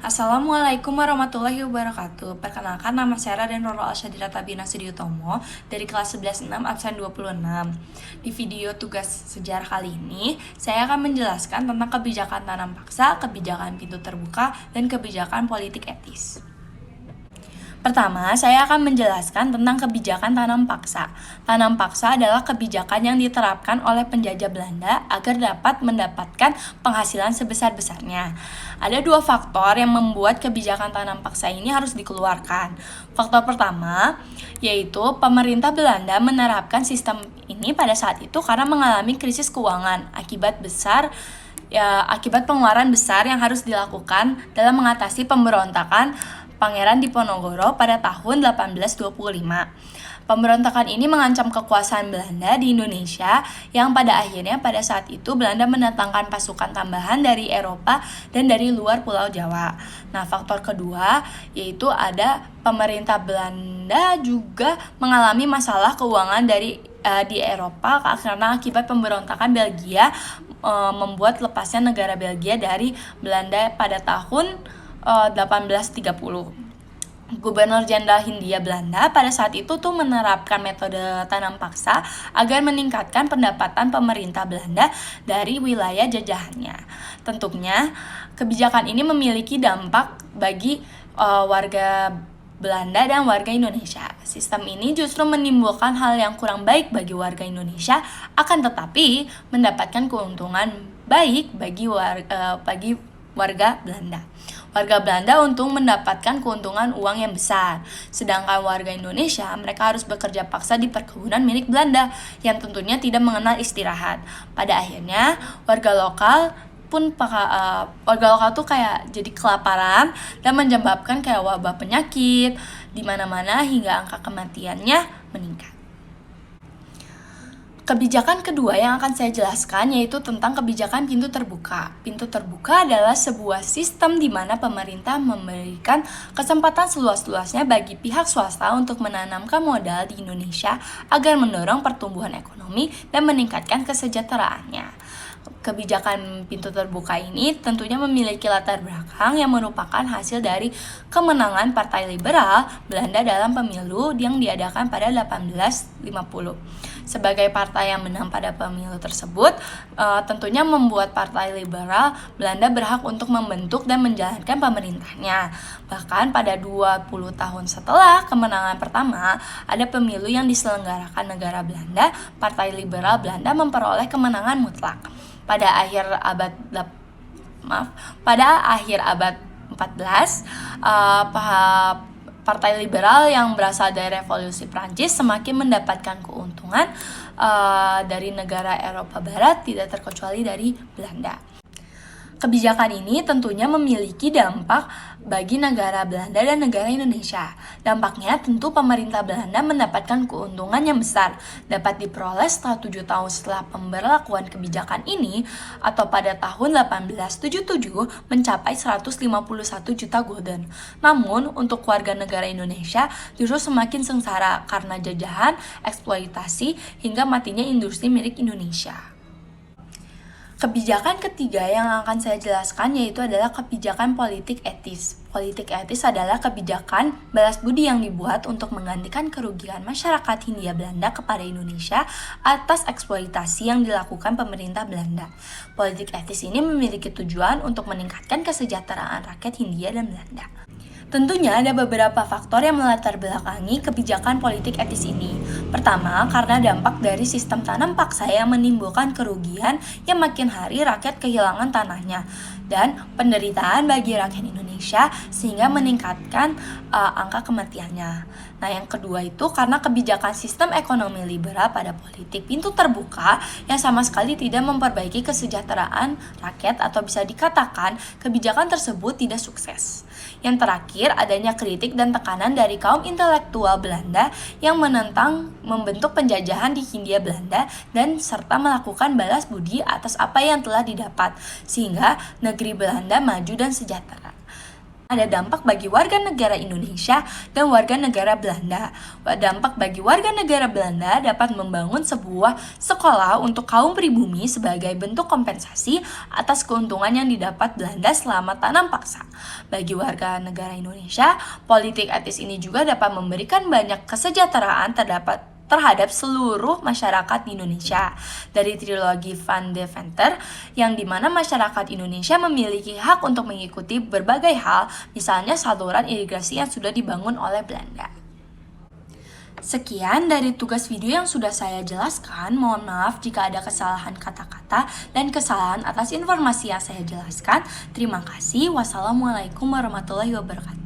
Assalamualaikum warahmatullahi wabarakatuh. Perkenalkan, nama saya Raden Roro Alsyadira Tabina Sudiutomo dari kelas 11-6 absen 26. Di video tugas sejarah kali ini, saya akan menjelaskan tentang kebijakan tanam paksa, kebijakan pintu terbuka, dan kebijakan politik etis. Pertama, saya akan menjelaskan tentang kebijakan tanam paksa. Tanam paksa adalah kebijakan yang diterapkan oleh penjajah Belanda agar dapat mendapatkan penghasilan sebesar-besarnya. Ada dua faktor yang membuat kebijakan tanam paksa ini harus dikeluarkan. Faktor pertama, yaitu pemerintah Belanda menerapkan sistem ini pada saat itu karena mengalami krisis keuangan akibat pengeluaran besar yang harus dilakukan dalam mengatasi pemberontakan Pangeran Diponegoro pada tahun 1825. Pemberontakan ini mengancam kekuasaan Belanda di Indonesia yang pada akhirnya pada saat itu Belanda mendatangkan pasukan tambahan dari Eropa dan dari luar Pulau Jawa. Nah, faktor kedua yaitu ada pemerintah Belanda juga mengalami masalah keuangan di Eropa karena akibat pemberontakan Belgia membuat lepasnya negara Belgia dari Belanda pada tahun 1830. Gubernur Jenderal Hindia Belanda pada saat itu menerapkan metode tanam paksa agar meningkatkan pendapatan pemerintah Belanda dari wilayah jajahannya. Tentunya kebijakan ini memiliki dampak bagi warga Belanda dan warga Indonesia. Sistem ini justru menimbulkan hal yang kurang baik bagi warga Indonesia, akan tetapi mendapatkan keuntungan baik bagi warga Belanda. Warga Belanda untung mendapatkan keuntungan uang yang besar, sedangkan warga Indonesia mereka harus bekerja paksa di perkebunan milik Belanda yang tentunya tidak mengenal istirahat. Pada akhirnya warga lokal kayak jadi kelaparan dan menyebabkan kayak wabah penyakit di mana-mana hingga angka kematiannya meningkat. Kebijakan kedua yang akan saya jelaskan yaitu tentang kebijakan pintu terbuka. Pintu terbuka adalah sebuah sistem di mana pemerintah memberikan kesempatan seluas-luasnya bagi pihak swasta untuk menanamkan modal di Indonesia agar mendorong pertumbuhan ekonomi dan meningkatkan kesejahteraannya. Kebijakan pintu terbuka ini tentunya memiliki latar belakang yang merupakan hasil dari kemenangan Partai Liberal Belanda dalam pemilu yang diadakan pada 1850. Sebagai partai yang menang pada pemilu tersebut, tentunya membuat Partai Liberal Belanda berhak untuk membentuk dan menjalankan pemerintahnya. Bahkan pada 20 tahun setelah kemenangan pertama, ada pemilu yang diselenggarakan negara Belanda, Partai Liberal Belanda memperoleh kemenangan mutlak. Pada akhir abad 14, Partai Liberal yang berasal dari Revolusi Prancis semakin mendapatkan keuntungan dari negara Eropa Barat, tidak terkecuali dari Belanda. Kebijakan ini tentunya memiliki dampak bagi negara Belanda dan negara Indonesia. Dampaknya tentu pemerintah Belanda mendapatkan keuntungan yang besar dapat diperoleh setelah 7 tahun setelah pemberlakuan kebijakan ini atau pada tahun 1877 mencapai 151 juta gulden. Namun untuk warga negara Indonesia justru semakin sengsara karena jajahan, eksploitasi hingga matinya industri milik Indonesia. Kebijakan ketiga yang akan saya jelaskan yaitu adalah kebijakan politik etis. Politik etis adalah kebijakan balas budi yang dibuat untuk menggantikan kerugian masyarakat Hindia Belanda kepada Indonesia atas eksploitasi yang dilakukan pemerintah Belanda. Politik etis ini memiliki tujuan untuk meningkatkan kesejahteraan rakyat Hindia dan Belanda. Tentunya ada beberapa faktor yang melatar belakangi kebijakan politik etis ini. Pertama, karena dampak dari sistem tanam paksa yang menimbulkan kerugian yang makin hari rakyat kehilangan tanahnya dan penderitaan bagi rakyat Indonesia sehingga meningkatkan angka kematiannya. Nah, yang kedua itu karena kebijakan sistem ekonomi liberal pada politik pintu terbuka yang sama sekali tidak memperbaiki kesejahteraan rakyat atau bisa dikatakan kebijakan tersebut tidak sukses. Yang terakhir, adanya kritik dan tekanan dari kaum intelektual Belanda yang menentang membentuk penjajahan di Hindia Belanda dan serta melakukan balas budi atas apa yang telah didapat sehingga negeri Belanda maju dan sejahtera. Ada dampak bagi warga negara Indonesia dan warga negara Belanda. Dampak bagi warga negara Belanda dapat membangun sebuah sekolah untuk kaum pribumi sebagai bentuk kompensasi atas keuntungan yang didapat Belanda selama tanam paksa. Bagi warga negara Indonesia, politik etis ini juga dapat memberikan banyak kesejahteraan terhadap seluruh masyarakat di Indonesia. Dari trilogi Van Deventer, yang dimana masyarakat Indonesia memiliki hak untuk mengikuti berbagai hal, misalnya saluran irigasi yang sudah dibangun oleh Belanda. Sekian dari tugas video yang sudah saya jelaskan. Mohon maaf jika ada kesalahan kata-kata dan kesalahan atas informasi yang saya jelaskan. Terima kasih. Wassalamualaikum warahmatullahi wabarakatuh.